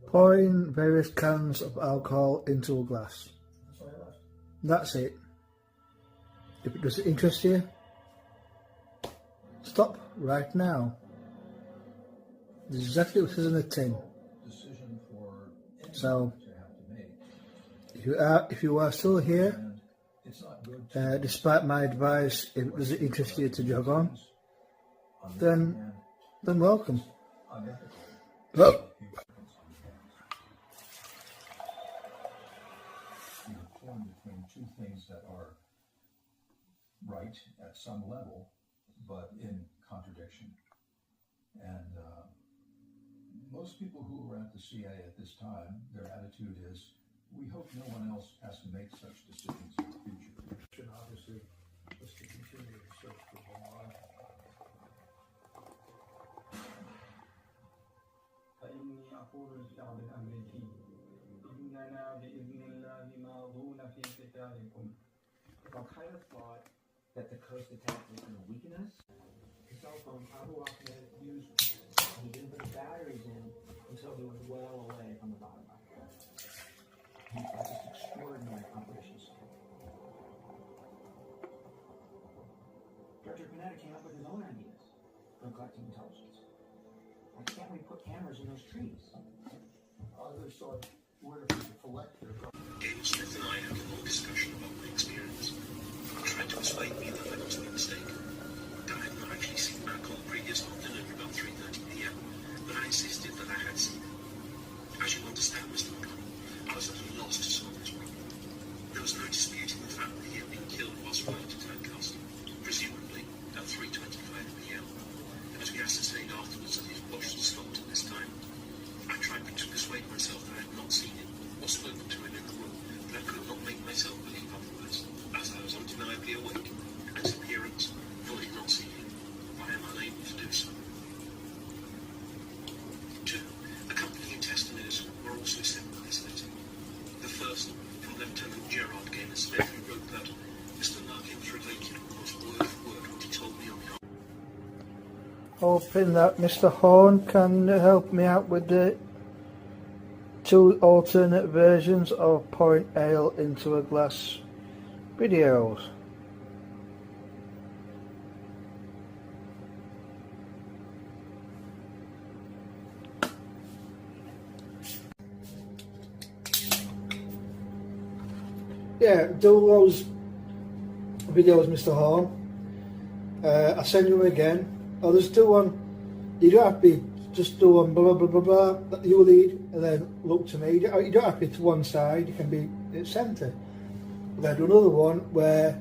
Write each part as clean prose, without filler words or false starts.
Pouring various cans of alcohol into a glass. That's it. If it doesn't interest you, stop right now. This is exactly what it says in the tin. So, if you are still here, despite my advice, if it doesn't interest you to jog on, then welcome. Oh. Between two things that are right at some level, but in contradiction. And most people who were at the CIA at this time, their attitude is, we hope no one else has to make such decisions in the future. Obviously, was to continue the search for bin Laden. فإني أقول للشعب الأمريكي إننا بإذن الله ماضون في قتالكم. If Al-Qaeda thought that the coast attack was going to weaken us, The cell phone Abu Ahmed used he didn't put the batteries in until he was well away from the bottom line. That's just extraordinary operation support. Director Panetta came up with his own ideas for collecting intelligence. Why can't we put cameras in those trees? Others thought, where if we could collect their Gail Smith and I had a long discussion about my experience. He tried to persuade me that I was my mistake. That I had not actually seen Malcolm the previous afternoon at about 3:30 p.m. But I insisted that I had seen him. As you understand, Mr. McConnell, I was at a loss to solve this problem. There was no disputing the fact that he had been killed whilst flying to Lancaster, presumably at 3:25 p.m. It was ascertained afterwards that his watch had stopped at this time. I tried to persuade myself that I had not seen him or spoken to him in the room, but I could not make myself believe otherwise, as I was undeniably awake, and his appearance, though I did not see him, I am unable to do so. 2. Accompanying testimonies were also sent by this letter. The first, from Lieutenant Gerard Gaynor Smith, who wrote that Mr. Larkins related almost word for word what he told me on the Hoping that Mr. Horn can help me out with the two alternate versions of pouring ale into a glass videos. Yeah, do those videos, Mr. Horn. I'll send you again. Oh, just do one. You don't have to be, just do one blah blah blah blah that you lead and then look to me. You don't have to be to one side, you can be at centre. Then do another one where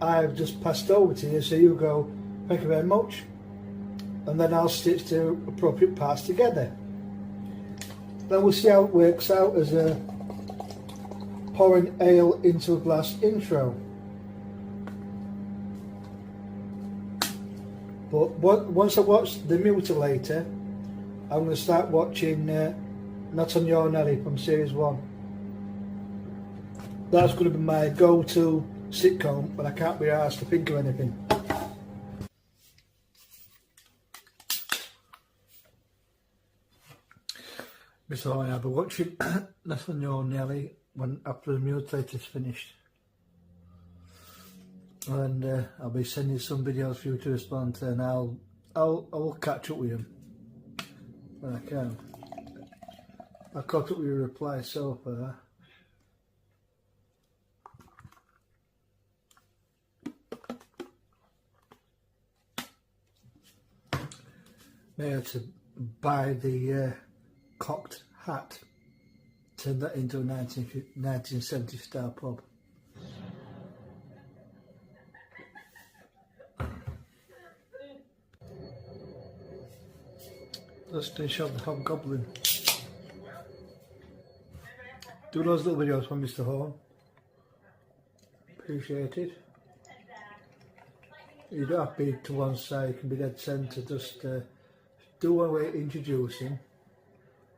I've just passed over to you, so you go, thank you very much, and then I'll stitch the appropriate parts together. Then we'll see how it works out as a pouring ale into a glass intro. But once I watch The Mutilator, I'm going to start watching Not on Your Nelly from Series 1. That's going to be my go-to sitcom when I can't be asked to think of anything. Mr. Horn, I'll be watching Not on Your Nelly after The Mutilator's finished. And I'll be sending some videos for you to respond to, and I will catch up with you when I can. I caught up with your reply so far. May have to buy the cocked hat, turn that into a 1970 style pub. Let's finish off the Hobgoblin. Do those little videos for Mr. Horn. Appreciate it. You don't have to be to one side, you can be dead centre. Just do one way introducing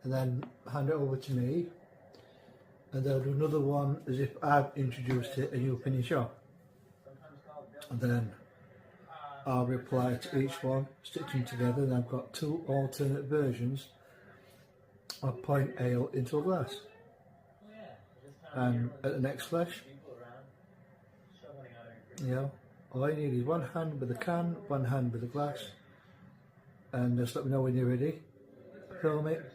and then hand it over to me, and then I'll do another one as if I've introduced it and you finish off, and then I'll reply to each one, stitch them together, and I've got two alternate versions I pint ale into a glass. And at the next flash, you know, all I need is one hand with the can, one hand with the glass, and just let me know when you're ready. Film it.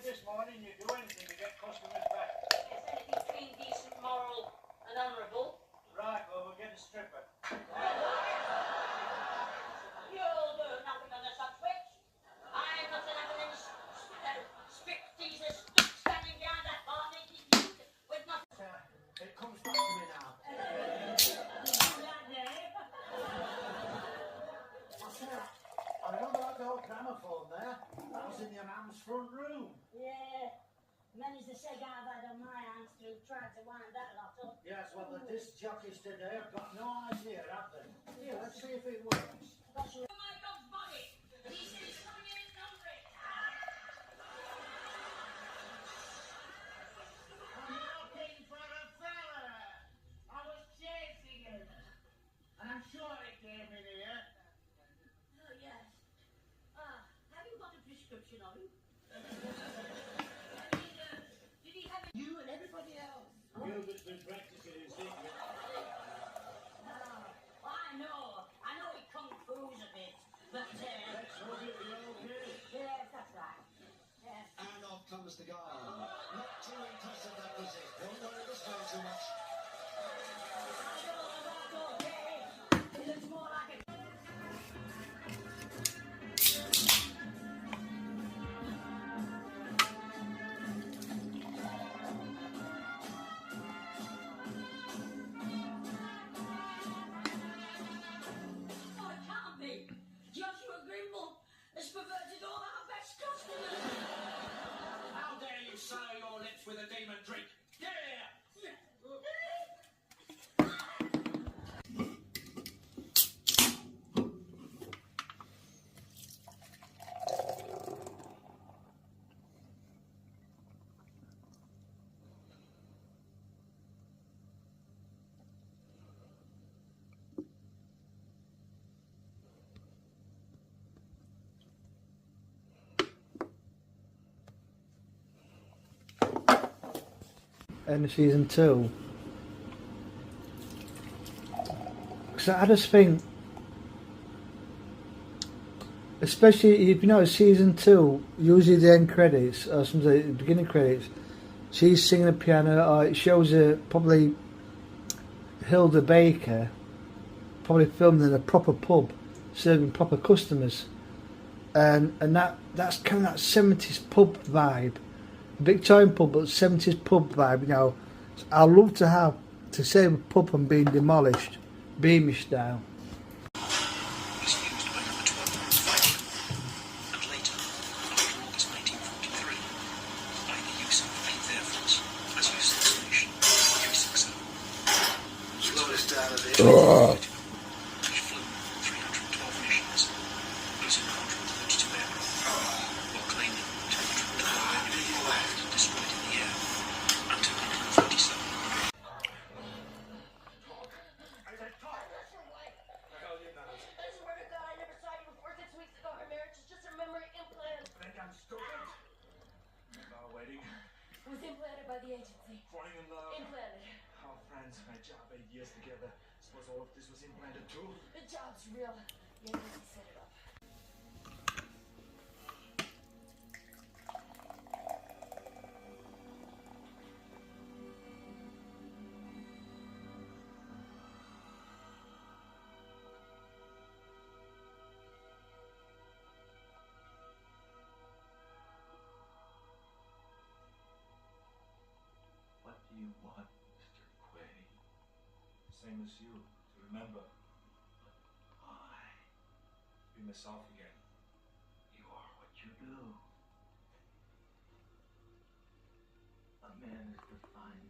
This morning you do anything to get customers back. Yes, anything's clean, decent, moral and honourable. Right, well we'll get a stripper. You'll do nothing on the subject. I'm not having any striptease standing behind that bar naked youth with nothing. It comes back to me now. I remember that old gramophone there. That was in your mum's front room. Yeah, many's the seg I've had on my hands to try to wind that lot up. Yes, well, the disc jockeys today have got no idea, have they? Here, let's see if it works. That's my dog's body. He says something in his number. I'm looking for a fella. I was chasing him. And I'm sure he came in here. Oh, yes. Have you got a prescription on him? Did he have You and everybody else. Gilbert's been practicing in secret. I know he kung fu's a bit, but Let's hope it'll be okay. yes, that's right. Yes. And off comes the guy. Not too impressive, that was it. Don't worry the smell too much. It looks more like a Oh, it can't be. Joshua Grimble has perverted all our best customers. How dare you sour your lips with a demon drink? Get here! End of season 2. So I just think, especially if you know season 2, usually the end credits or some of the beginning credits, she's singing the piano, or it shows her probably Hilda Baker, probably filmed in a proper pub, serving proper customers, and that's kind of that 70s pub vibe. Victorian pub, but 70s pub vibe, you know. I'd love to have to save a pub from being demolished, Beamish style. was used by number 12 Fighting, and later, after August 1943, by the use of 8th Air Force as Houston Station 360. Slow this down a bit. Which flew 312 missions, losing 132 aircraft, while claiming 212 enemy aircraft destroyed in the air, and 247. I swear to God, I never saw you before 6 weeks ago. Our marriage is just a memory implant. Think I'm stupid? Our wedding, It was implanted by the agency. falling in love, Implanted. our friends, my job, 8 years together. Suppose all of this was implanted too? The job's real. The agency set it up. What do you want, Mr. Quay? same as you, to remember. I be myself again. You are what you do. A man is defined